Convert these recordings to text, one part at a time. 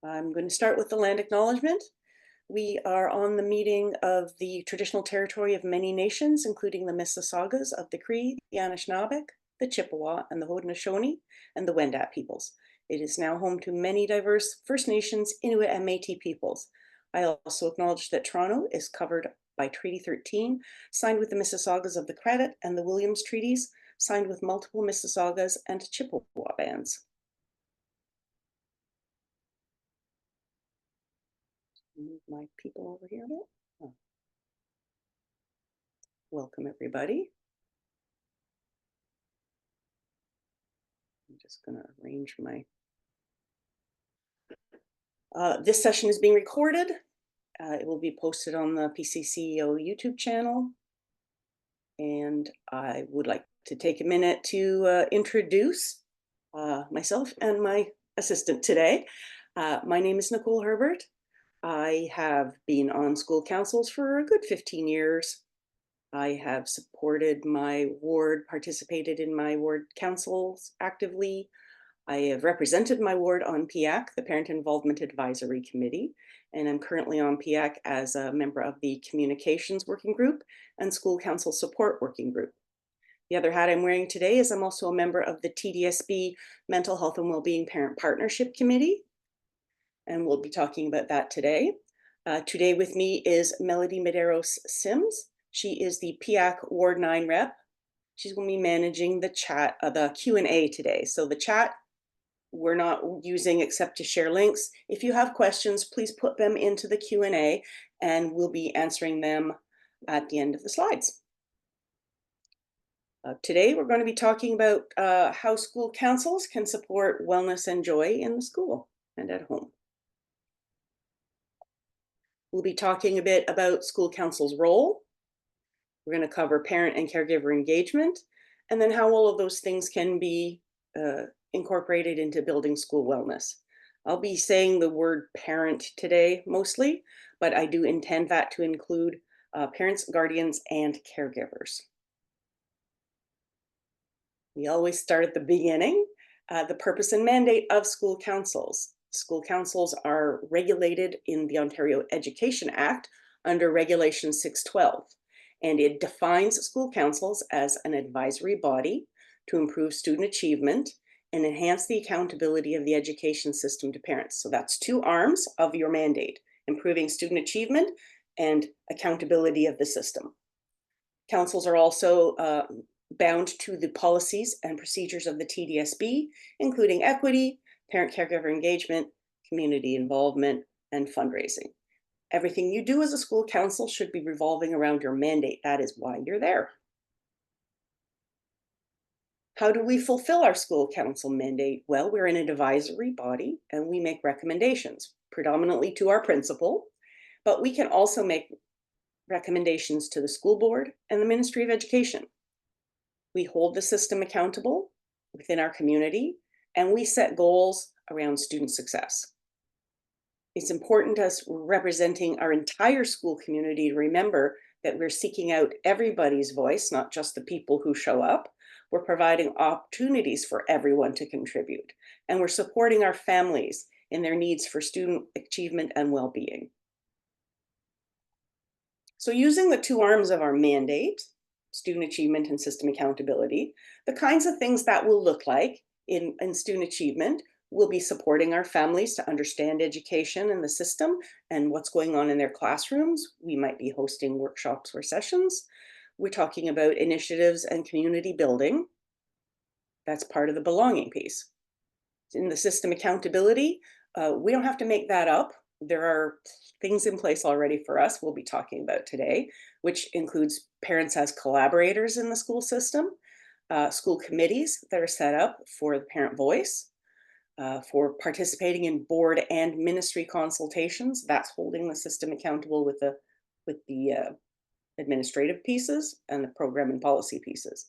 I'm going to start with the land acknowledgement. We are on the meeting of the traditional territory of many nations, including the Mississaugas of the Cree, the Anishinaabe, the Chippewa, and the Haudenosaunee, and the Wendat peoples. It is now home to many diverse First Nations, Inuit, and Métis peoples. I also acknowledge that Toronto is covered by Treaty 13, signed with the Mississaugas of the Credit, and the Williams Treaties, signed with multiple Mississaugas and Chippewa bands. Move my people over here a bit. Oh. Welcome, everybody. I'm just going to arrange my... this session is being recorded. It will be posted on the PCCEO YouTube channel. And I would like to take a minute to introduce myself and my assistant today. My name is Nicole Herbert. I have been on school councils for a good 15 years. I have supported my ward, participated in my ward councils actively. I have represented my ward on PIAC, the Parent Involvement Advisory Committee, and I'm currently on PIAC as a member of the Communications Working Group and School Council Support Working Group. The other hat I'm wearing today is I'm also a member of the TDSB Mental Health and Wellbeing Parent Partnership Committee, and we'll be talking about that today. Today with me is Melody Medeiros Sims. She is the PIAC Ward 9 rep. She's going to be managing the chat, the Q&A today. So the chat we're not using except to share links. If you have questions, please put them into the Q&A and we'll be answering them at the end of the slides. Today we're going to be talking about how school councils can support wellness and joy in the school and at home. We'll be talking a bit about school council's role. We're going to cover parent and caregiver engagement, and then how all of those things can be incorporated into building school wellness. I'll be saying the word parent today mostly, but I do intend that to include parents, guardians, and caregivers. We always start at the beginning, the purpose and mandate of school councils. School councils are regulated in the Ontario Education Act under Regulation 612, and it defines school councils as an advisory body to improve student achievement and enhance the accountability of the education system to parents. So that's two arms of your mandate: improving student achievement and accountability of the system. Councils are also bound to the policies and procedures of the TDSB, including equity, parent-caregiver engagement, community involvement, and fundraising. Everything you do as a school council should be revolving around your mandate. That is why you're there. How do we fulfill our school council mandate? Well, we're an advisory body and we make recommendations, predominantly to our principal, but we can also make recommendations to the school board and the Ministry of Education. We hold the system accountable within our community, and we set goals around student success. It's important to us representing our entire school community to remember that we're seeking out everybody's voice, not just the people who show up. We're providing opportunities for everyone to contribute, and we're supporting our families in their needs for student achievement and well-being. So using the two arms of our mandate, student achievement and system accountability, the kinds of things that will look like in student achievement, we'll be supporting our families to understand education and the system and what's going on in their classrooms. We might be hosting workshops or sessions. We're talking about initiatives and community building. That's part of the belonging piece. In the system accountability, we don't have to make that up. There are things in place already for us we'll be talking about today, which includes parents as collaborators in the school system, school committees that are set up for the parent voice, for participating in board and ministry consultations. That's holding the system accountable with the administrative pieces and the program and policy pieces.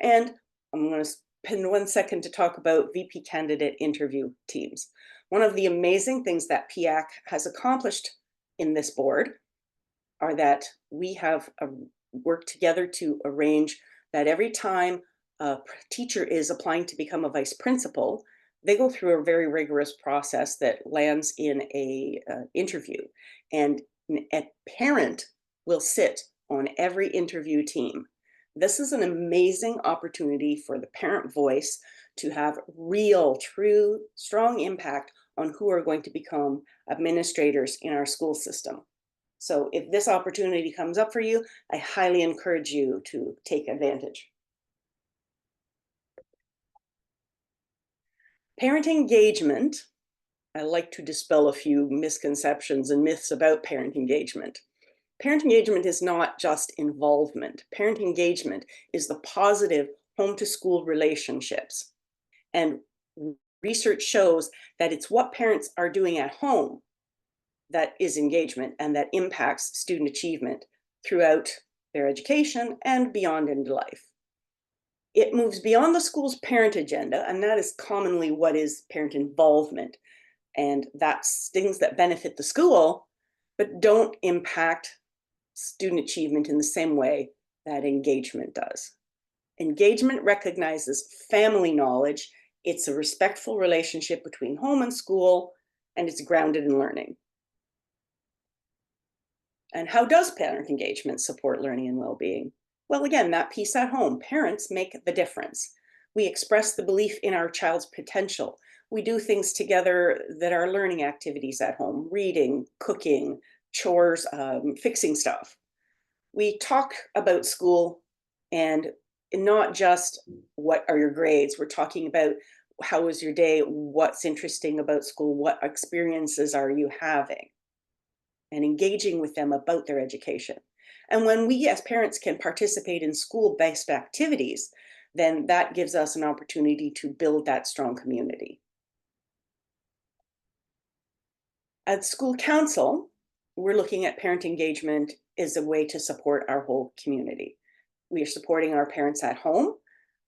And I'm going to spend 1 second to talk about VP candidate interview teams. One of the amazing things that PIAC has accomplished in this board are that we have worked together to arrange that every time a teacher is applying to become a vice principal, They go through a very rigorous process that lands in a interview, and a parent will sit on every interview team. This is an amazing opportunity for the parent voice to have real, true, strong impact on who are going to become administrators in our school system. So if this opportunity comes up for you, I highly encourage you to take advantage. Parent engagement. I like to dispel a few misconceptions and myths about parent engagement. Parent engagement is not just involvement. Parent engagement is the positive home to school relationships. And research shows that it's what parents are doing at home that is engagement and that impacts student achievement throughout their education and beyond into life. It moves beyond the school's parent agenda, and that is commonly what is parent involvement. And that's things that benefit the school, but don't impact student achievement in the same way that engagement does. Engagement recognizes family knowledge. It's a respectful relationship between home and school, and it's grounded in learning. And how does parent engagement support learning and well-being? Well, again, that piece at home, parents make the difference. We express the belief in our child's potential. We do things together that are learning activities at home, reading, cooking, chores, fixing stuff. We talk about school, and not just what are your grades. We're talking about how was your day, what's interesting about school, what experiences are you having, and engaging with them about their education. And when we as parents can participate in school-based activities, then that gives us an opportunity to build that strong community. At school council, we're looking at parent engagement as a way to support our whole community. We are supporting our parents at home,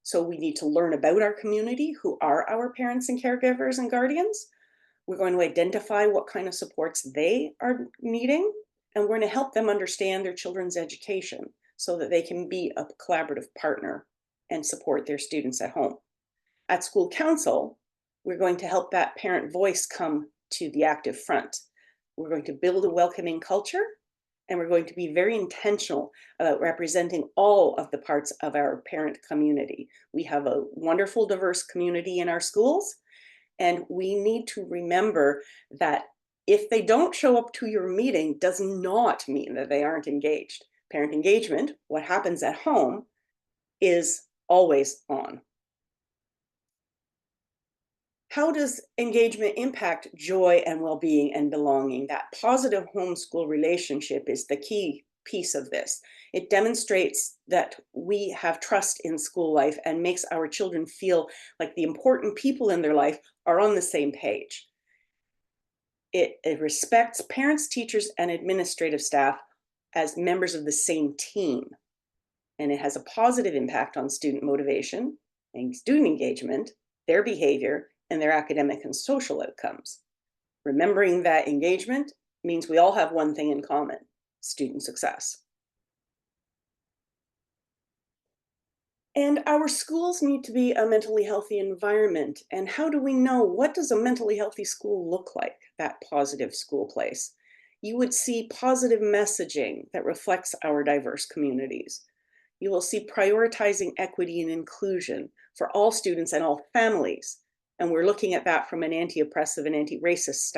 so we need to learn about our community, who are our parents and caregivers and guardians. We're going to identify what kind of supports they are needing, and we're going to help them understand their children's education so that they can be a collaborative partner and support their students at home. At school council, we're going to help that parent voice come to the active front. We're going to build a welcoming culture, and we're going to be very intentional about representing all of the parts of our parent community. We have a wonderful, diverse community in our schools, and we need to remember that if they don't show up to your meeting does not mean that they aren't engaged. Parent engagement, what happens at home, is always on. How does engagement impact joy and well-being and belonging? That positive homeschool relationship is the key piece of this. It demonstrates that we have trust in school life and makes our children feel like the important people in their life are on the same page. It respects parents, teachers, and administrative staff as members of the same team. And it has a positive impact on student motivation and student engagement, their behavior, and their academic and social outcomes. Remembering that engagement means we all have one thing in common: student success. And our schools need to be a mentally healthy environment. And how do we know, what does a mentally healthy school look like, that positive school place? You would see positive messaging that reflects our diverse communities. You will see prioritizing equity and inclusion for all students and all families. And we're looking at that from an anti-oppressive and anti-racist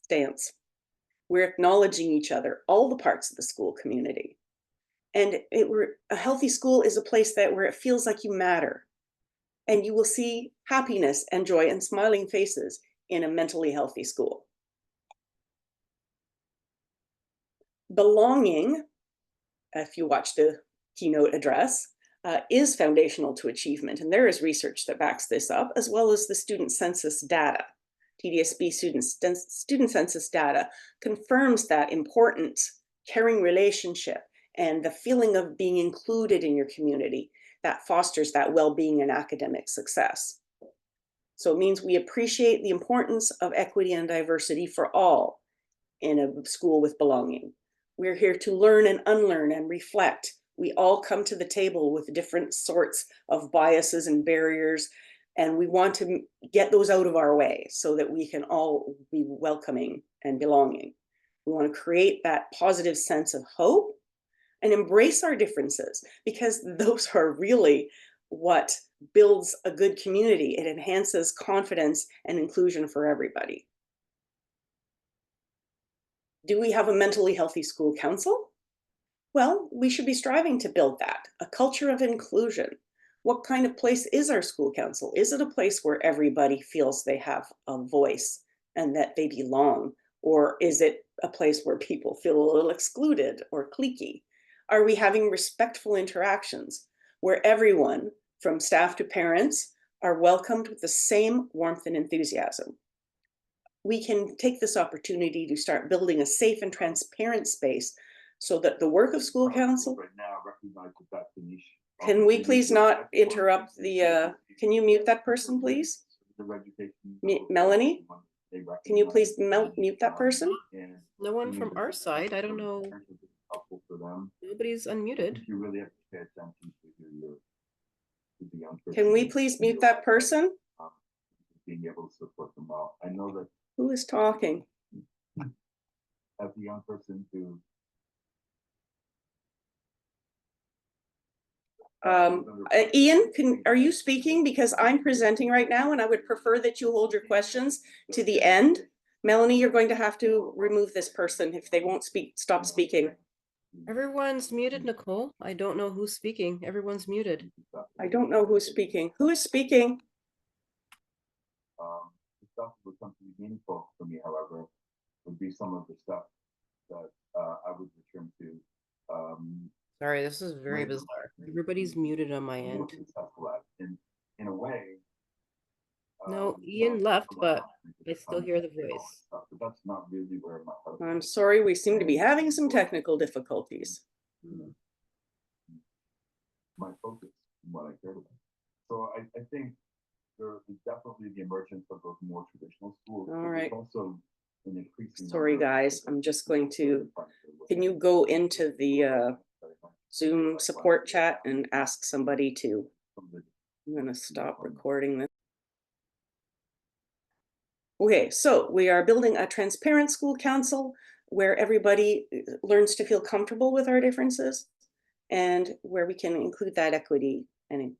stance. We're acknowledging each other, all the parts of the school community. And a healthy school is a place where it feels like you matter. And you will see happiness and joy and smiling faces in a mentally healthy school. Belonging, if you watch the keynote address, is foundational to achievement. And there is research that backs this up, as well as the student census data. TDSB student census data confirms that important, caring relationship and the feeling of being included in your community that fosters that well-being and academic success. So it means we appreciate the importance of equity and diversity for all in a school with belonging. We're here to learn and unlearn and reflect. We all come to the table with different sorts of biases and barriers And we want to get those out of our way so that we can all be welcoming and belonging. We want to create that positive sense of hope and embrace our differences, because those are really what builds a good community. It enhances confidence and inclusion for everybody. Do we have a mentally healthy school council? Well, we should be striving to build that, a culture of inclusion. What kind of place is our school council? Is it a place where everybody feels they have a voice and that they belong? Or is it a place where people feel a little excluded or cliquey? Are we having respectful interactions where everyone, from staff to parents, are welcomed with the same warmth and enthusiasm? We can take this opportunity to start building a safe and transparent space so that the work of school council. Right now, recognize that that's an issue. Can we please not interrupt the, can you mute that person, please? Melanie, can you please mute that person? No one from our side. I don't know. Nobody's unmuted. You really have to pay attention to the young person. Can we please mute that person? Being able to support them well. I know that. Who is talking? As a young person who. Ian, are you speaking? Because I'm presenting right now and I would prefer that you hold your questions to the end. Melanie, you're going to have to remove this person if they won't stop speaking. Everyone's muted, Nicole. I don't know who's speaking. Everyone's muted. I don't know who's speaking. Who is speaking? The stuff that would come to be meaningful for me, however, would be some of the stuff that I would return to. Sorry, this is very bizarre. Everybody's muted on my end. In a way. No, Ian left, but I still hear the voice. But that's not really where my heart. I'm sorry, we seem to be having some technical difficulties. My focus and what I care about. So I think there is definitely the emergence of those more traditional schools. All right. Also an increasing. Sorry, guys. I'm just going to. Can you go into the Zoom support chat and ask somebody to? I'm going to stop recording this. Okay, so we are building a transparent school council where everybody learns to feel comfortable with our differences and where we can include that equity. And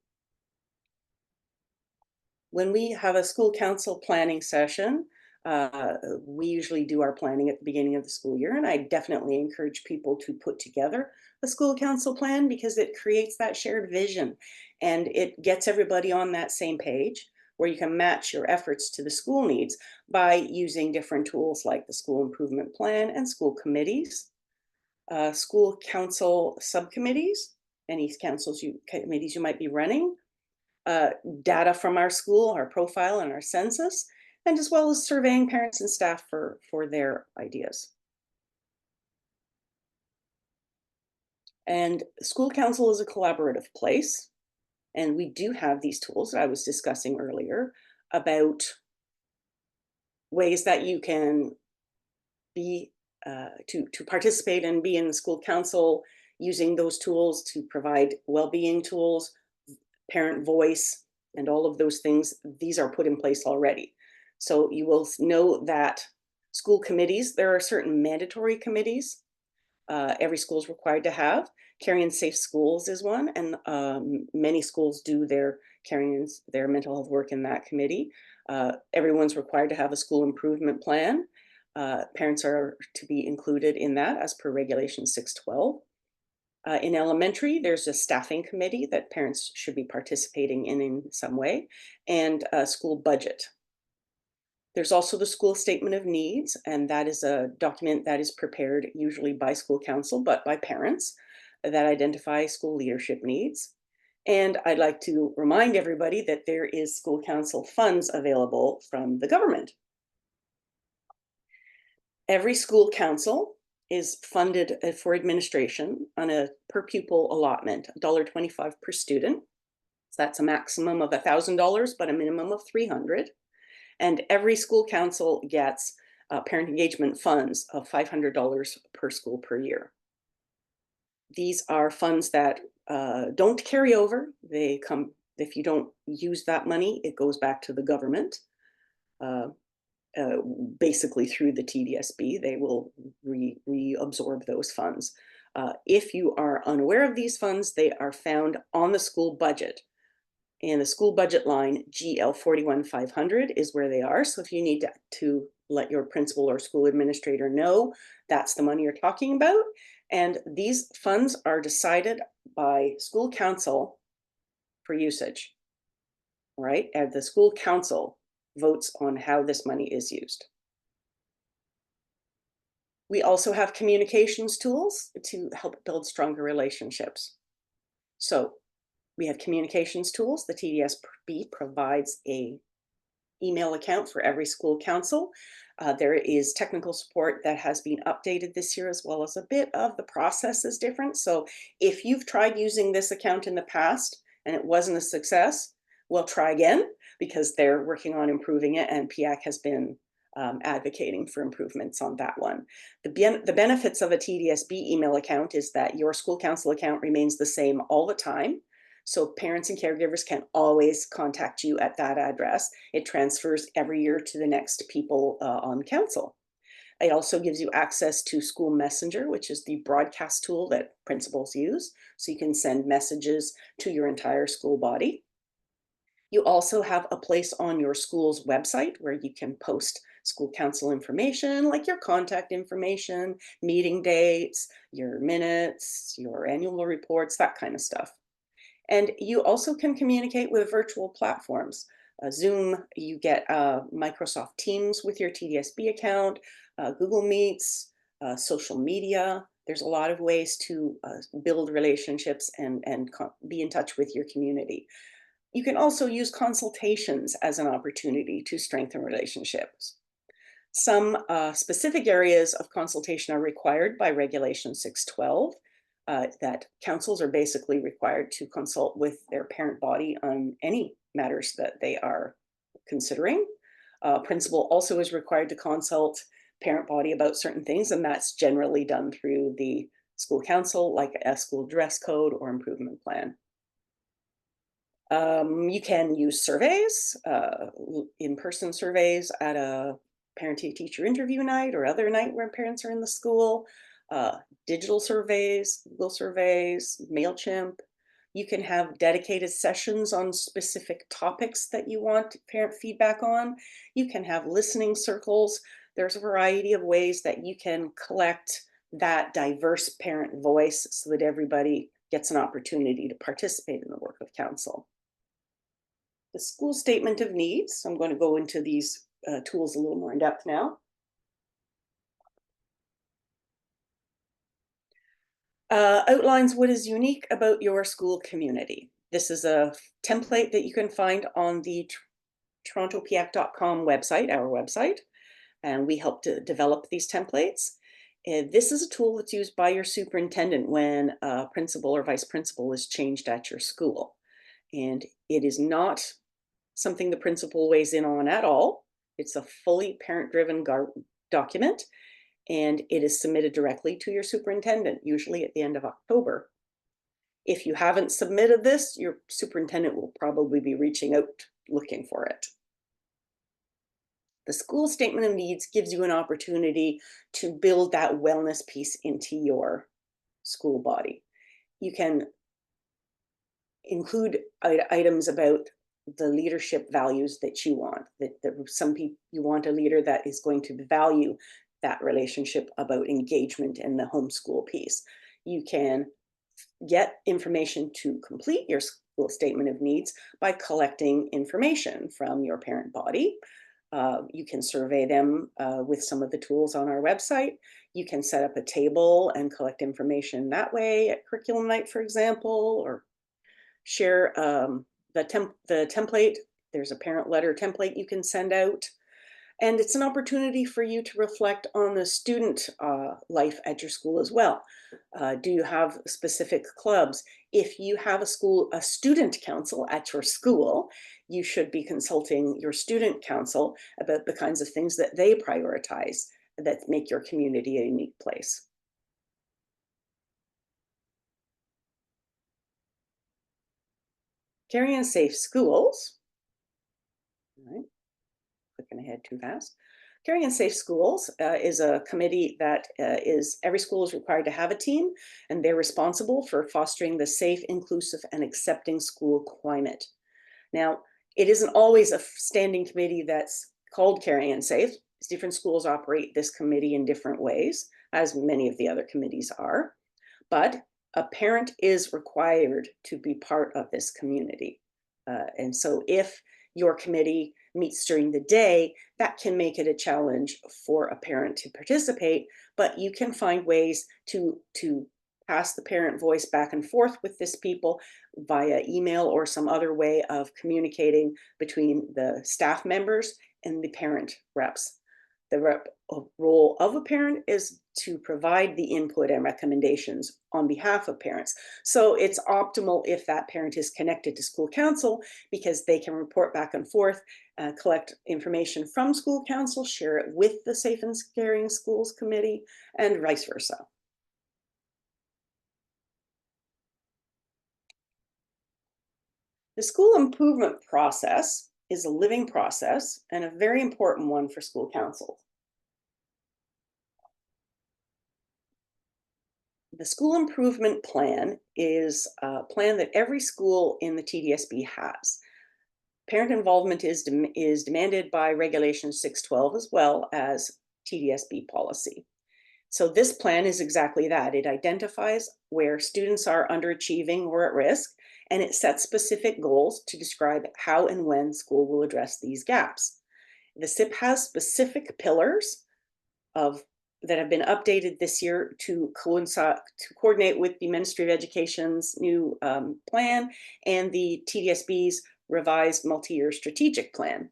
when we have a school council planning session, we usually do our planning at the beginning of the school year, and I definitely encourage people to put together a school council plan because it creates that shared vision and it gets everybody on that same page where you can match your efforts to the school needs by using different tools like the school improvement plan and school committees, school council subcommittees, any committees you might be running, data from our school, our profile and our census, and as well as surveying parents and staff for their ideas. And school council is a collaborative place. And we do have these tools that I was discussing earlier about ways that you can be, to participate and be in the school council using those tools to provide well-being tools, parent voice, and all of those things. These are put in place already. So you will know that school committees, there are certain mandatory committees every school is required to have. Caring Safe Schools is one, and many schools do their mental health work in that committee. Everyone's required to have a school improvement plan. Parents are to be included in that as per Regulation 612. In elementary, there's a staffing committee that parents should be participating in some way, and a school budget. There's also the school statement of needs, and that is a document that is prepared usually by school council, but by parents that identify school leadership needs. And I'd like to remind everybody that there is school council funds available from the government. Every school council is funded for administration on a per pupil allotment, $1.25 per student. So that's a maximum of $1,000, but a minimum of $300. And every school council gets parent engagement funds of $500 per school per year. These are funds that don't carry over. They come If you don't use that money, it goes back to the government. Uh, Basically through the TDSB, they will reabsorb those funds. If you are unaware of these funds, they are found on the school budget. And the school budget line GL 41500 is where they are. So if you need to let your principal or school administrator know, that's the money you're talking about. And these funds are decided by school council for usage. All right, and the school council votes on how this money is used. We also have communications tools to help build stronger relationships. So we have communications tools. The TDSB provides a email account for every school council. There is technical support that has been updated this year, as well as a bit of the process is different. So if you've tried using this account in the past and it wasn't a success, we'll try again, because they're working on improving it, and PIAC has been advocating for improvements on that one. The benefits of a TDSB email account is that your school council account remains the same all the time. So parents and caregivers can always contact you at that address. It transfers every year to the next people on council. It also gives you access to School Messenger, which is the broadcast tool that principals use. So you can send messages to your entire school body. You also have a place on your school's website where you can post school council information, like your contact information, meeting dates, your minutes, your annual reports, that kind of stuff. And you also can communicate with virtual platforms. Zoom, you get Microsoft Teams with your TDSB account, Google Meets, social media. There's a lot of ways to build relationships and be in touch with your community. You can also use consultations as an opportunity to strengthen relationships. Some specific areas of consultation are required by Regulation 612, that councils are basically required to consult with their parent body on any matters that they are considering. Principal also is required to consult parent body about certain things, and that's generally done through the school council, like a school dress code or improvement plan. You can use surveys, in-person surveys at a parent-teacher interview night or other night where parents are in the school, digital surveys, Google surveys, MailChimp. You can have dedicated sessions on specific topics that you want parent feedback on. You can have listening circles. There's a variety of ways that you can collect that diverse parent voice so that everybody gets an opportunity to participate in the work of council. The school statement of needs. I'm going to go into these tools a little more in depth now. Outlines what is unique about your school community. This is a template that you can find on the torontopiac.com website, our website, and we help to develop these templates. This is a tool that's used by your superintendent when a principal or vice principal is changed at your school. And it is not something the principal weighs in on at all. It's a fully parent-driven document, and it is submitted directly to your superintendent, usually at the end of October. If you haven't submitted this, your superintendent will probably be reaching out looking for it. The school statement of needs gives you an opportunity to build that wellness piece into your school body. You can include items about the leadership values that you want, that some people, you want a leader that is going to value that relationship about engagement in the homeschool piece. You can get information to complete your school statement of needs by collecting information from your parent body. You can survey them with some of the tools on our website. You can set up a table and collect information that way at curriculum night, for example, or share the template. There's a parent letter template you can send out. And it's an opportunity for you to reflect on the student life at your school as well. Do you have specific clubs? If you have a student council at your school, you should be consulting your student council about the kinds of things that they prioritize that make your community a unique place. Caring and Safe Schools. All right. Clicking ahead too fast. Caring and Safe Schools is a committee that every school is required to have a team, and they're responsible for fostering the safe, inclusive, and accepting school climate. Now, it isn't always a standing committee that's called Caring and Safe. Different schools operate this committee in different ways, as many of the other committees are. But a parent is required to be part of this community. And so if your committee meets during the day, that can make it a challenge for a parent to participate, but you can find ways to pass the parent voice back and forth with this people via email or some other way of communicating between the staff members and the parent reps. The role of a parent is to provide the input and recommendations on behalf of parents. So it's optimal if that parent is connected to school council, because they can report back and forth, collect information from school council, share it with the Safe and Caring Schools Committee, and vice versa. The school improvement process is a living process and a very important one for school councils. The school improvement plan is a plan that every school in the TDSB has. Parent involvement is demanded by Regulation 612 as well as TDSB policy. So this plan is exactly that. It identifies where students are underachieving or at risk, and it sets specific goals to describe how and when school will address these gaps. The SIP has specific pillars that have been updated this year to coordinate with the Ministry of Education's new plan and the TDSB's revised multi-year strategic plan.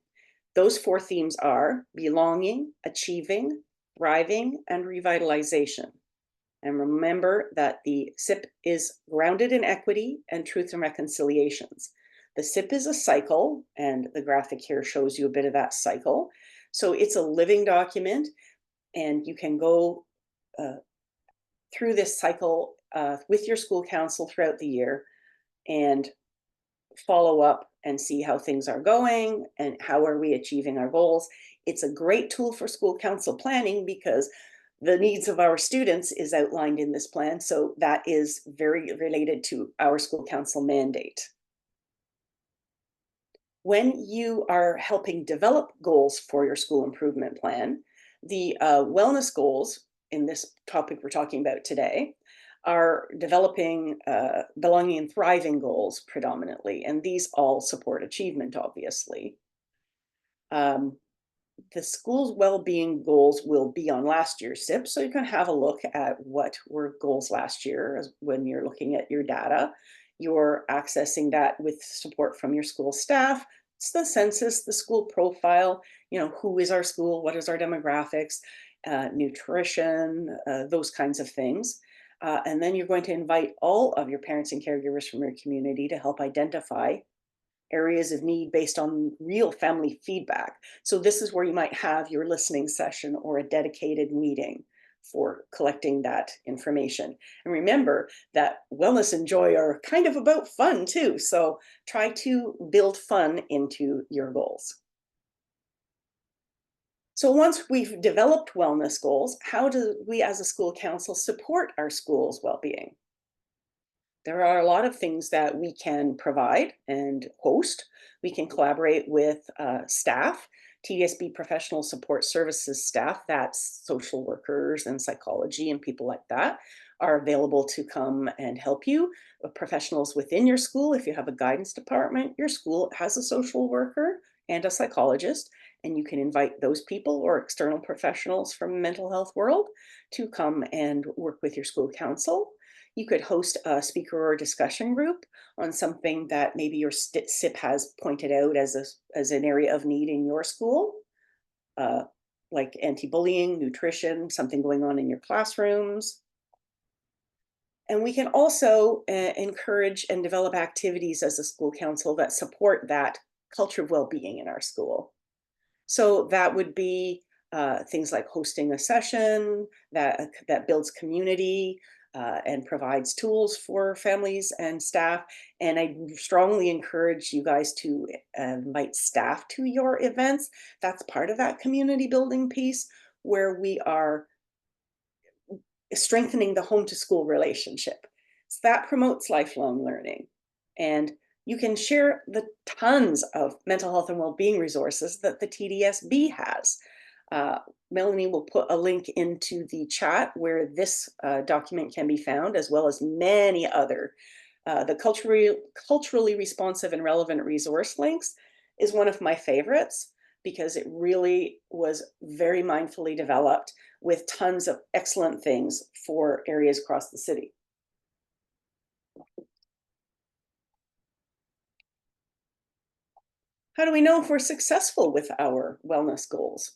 Those 4 themes are belonging, achieving, thriving, and revitalization. And remember that the SIP is grounded in equity and truth and reconciliations. The SIP is a cycle, and the graphic here shows you a bit of that cycle. So it's a living document, and you can go through this cycle with your school council throughout the year and follow up and see how things are going and how are we achieving our goals. It's a great tool for school council planning because the needs of our students is outlined in this plan. So that is very related to our school council mandate. When you are helping develop goals for your school improvement plan, the wellness goals in this topic we're talking about today are developing belonging and thriving goals predominantly, and these all support achievement, obviously. The school's well-being goals will be on last year's SIP, so you can have a look at what were goals last year when you're looking at your data. You're accessing that with support from your school staff. It's the census, the school profile, who is our school, what is our demographics, nutrition, those kinds of things. And then you're going to invite all of your parents and caregivers from your community to help identify areas of need based on real family feedback. So this is where you might have your listening session or a dedicated meeting for collecting that information. And remember that wellness and joy are kind of about fun too. So try to build fun into your goals. So once we've developed wellness goals, how do we as a school council support our school's well-being? There are a lot of things that we can provide and host. We can collaborate with staff, TDSB professional support services staff, that's social workers and psychology and people like that, are available to come and help you. Professionals within your school, if you have a guidance department, your school has a social worker and a psychologist, and you can invite those people or external professionals from the mental health world to come and work with your school council. You could host a speaker or discussion group on something that maybe your SIP has pointed out as an area of need in your school, like anti-bullying, nutrition, something going on in your classrooms. And we can also encourage and develop activities as a school council that support that culture of well-being in our school. So that would be things like hosting a session that builds community, and provides tools for families and staff. And I strongly encourage you guys to invite staff to your events. That's part of that community building piece where we are strengthening the home to school relationship. So that promotes lifelong learning. And you can share the tons of mental health and well-being resources that the TDSB has. Melanie will put a link into the chat where this document can be found, as well as many other. The culturally responsive and relevant resource links is one of my favorites because it really was very mindfully developed with tons of excellent things for areas across the city. How do we know if we're successful with our wellness goals?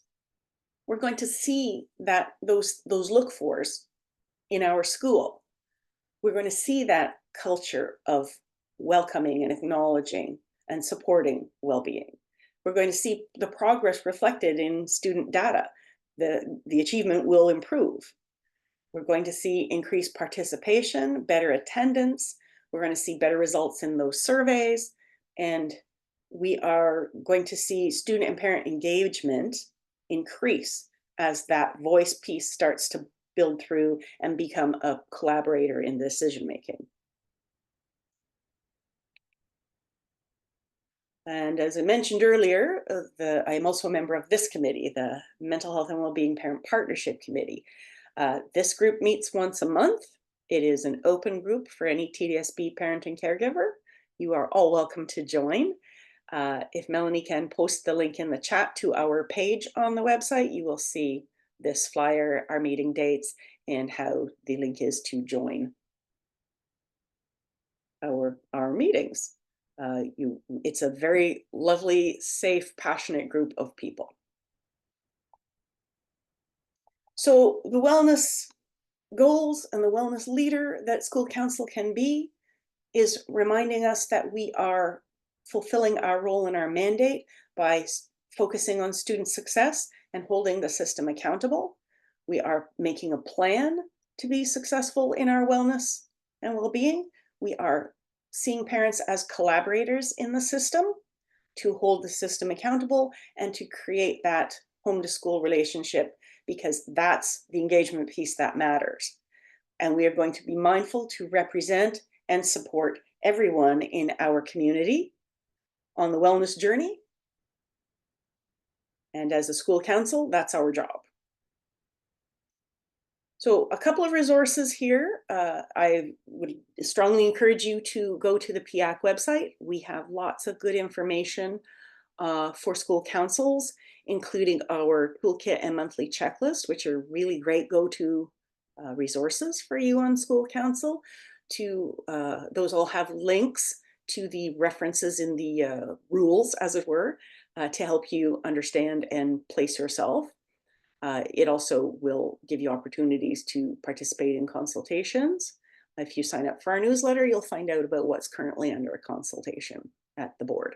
We're going to see that those look-fors in our school. We're going to see that culture of welcoming and acknowledging and supporting well-being. We're going to see the progress reflected in student data. The achievement will improve. We're going to see increased participation, better attendance. We're going to see better results in those surveys. And we are going to see student and parent engagement increase as that voice piece starts to build through and become a collaborator in decision making. And as I mentioned earlier, I am also a member of this committee, the Mental Health and Wellbeing Parent Partnership Committee. This group meets once a month. It is an open group for any TDSB parent and caregiver. You are all welcome to join. If Melanie can post the link in the chat to our page on the website, you will see this flyer, our meeting dates, and how the link is to join our meetings. It's a very lovely, safe, passionate group of people. So the wellness goals and the wellness leader that school council can be is reminding us that we are fulfilling our role and our mandate by focusing on student success and holding the system accountable. We are making a plan to be successful in our wellness and well-being. We are seeing parents as collaborators in the system to hold the system accountable and to create that home to school relationship, because that's the engagement piece that matters. And we are going to be mindful to represent and support everyone in our community on the wellness journey. And as a school council, that's our job. So a couple of resources here. I would strongly encourage you to go to the PIAC website. We have lots of good information for school councils, including our toolkit and monthly checklist, which are really great go-to resources for you on school council. Those all have links to the references in the rules, as it were, to help you understand and place yourself. It also will give you opportunities to participate in consultations. If you sign up for our newsletter, you'll find out about what's currently under a consultation at the board.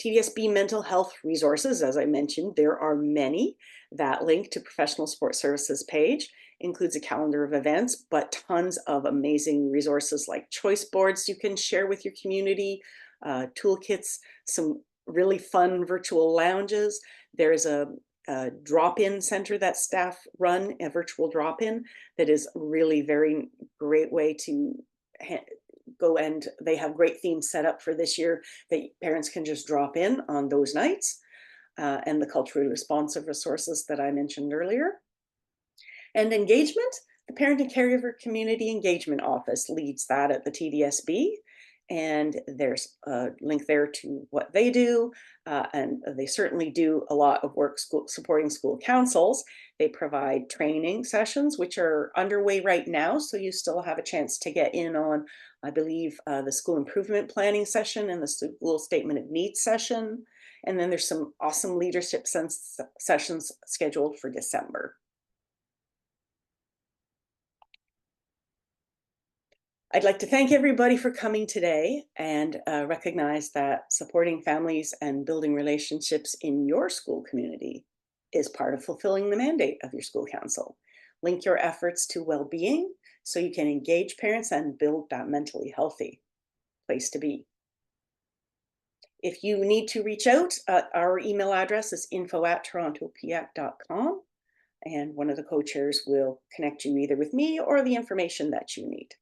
TDSB mental health resources, as I mentioned, there are many. That link to professional support services page includes a calendar of events, but tons of amazing resources like choice boards you can share with your community, toolkits, some really fun virtual lounges. There's a drop-in center that staff run, a virtual drop-in that is really very great way to go, and they have great themes set up for this year that parents can just drop in on those nights, and the culturally responsive resources that I mentioned earlier. And engagement, the Parent and Caregiver Community Engagement Office leads that at the TDSB. And there's a link there to what they do. And they certainly do a lot of work supporting school councils. They provide training sessions, which are underway right now. So you still have a chance to get in on, I believe, the school improvement planning session and the school statement of needs session. And then there's some awesome leadership sessions scheduled for December. I'd like to thank everybody for coming today and recognize that supporting families and building relationships in your school community is part of fulfilling the mandate of your school council. Link your efforts to well-being so you can engage parents and build that mentally healthy place to be. If you need to reach out, our email address is info@torontopiac.com, and one of the co-chairs will connect you either with me or the information that you need.